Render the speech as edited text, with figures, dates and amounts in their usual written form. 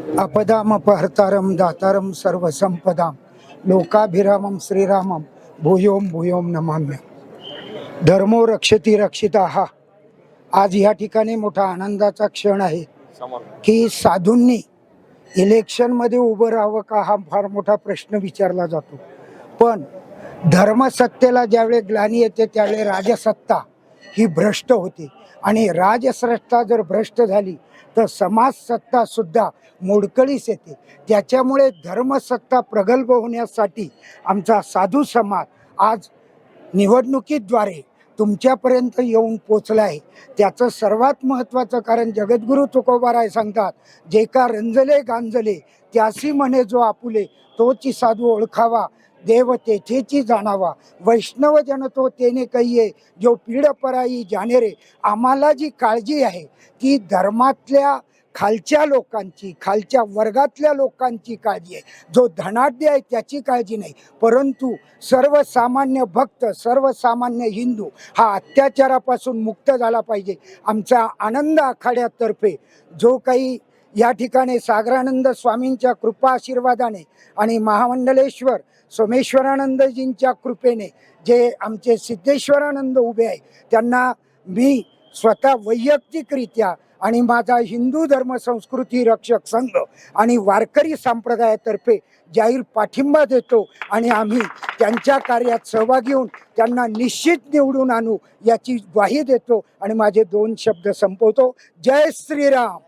अपदामपहर्तारं दातारं सर्वसंपदां लोकाभिरामं श्रीरामं भूयों भूयों नमाम्य। धर्मो रक्षति रक्षिताः। आज या ठिकाणी मोठा आनंदाचा क्षण आहे की साधूंनी इलेक्शनमध्ये उभं राहावं का हा फार मोठा प्रश्न विचारला जातो, पण धर्मसत्तेला ज्यावेळी ग्लानी येते त्यावेळी राजसत्ता ही भ्रष्ट होते आणि राजसत्ता जर भ्रष्ट झाली तर समाजसत्ता सुद्धा मोडकळीस येते। त्याच्यामुळे धर्मसत्ता प्रगल्भ होण्यासाठी आमचा साधू समाज आज निवडणुकीद्वारे तुमच्यापर्यंत येऊन पोचला आहे। त्याचं सर्वात महत्त्वाचं कारण जगद्गुरु तुकोबाराय सांगतात, जे का रंजले गांजले त्यासी म्हणे जो आपुले, तोची साधू ओळखावा देव तेथेची जाणावा, वैष्णव जन तो तेने कहिये जो पीड पराई जाणे रे। आम्हाला जी काळजी आहे ती धर्मातल्या खालच्या लोकांची, खालच्या वर्गातल्या लोकांची काळजी आहे। जो धनाढ्य आहे त्याची काळजी नाही, परंतु सर्वसामान्य भक्त, सर्वसामान्य हिंदू हा अत्याचारापासून मुक्त झाला पाहिजे। आमचा आनंद आखाड्यातर्फे जो काही या ठिकाणी सागरानंद स्वामींच्या कृपा आशीर्वादाने आणि महामंडलेश्वर सोमेश्वरानंदजींच्या कृपेने जे आमचे सिद्धेश्वरानंद उभे आहे त्यांना मी स्वतः वैयक्तिकरित्या आणि माझा हिंदू धर्म संस्कृती रक्षक संघ आणि वारकरी संप्रदायातर्फे जाहीर पाठिंबा देतो आणि आम्ही त्यांच्या कार्यात सहभागी होऊन त्यांना निश्चित निवडून आणू याची ग्वाही देतो आणि माझे 2 शब्द संपवतो। जय श्रीराम।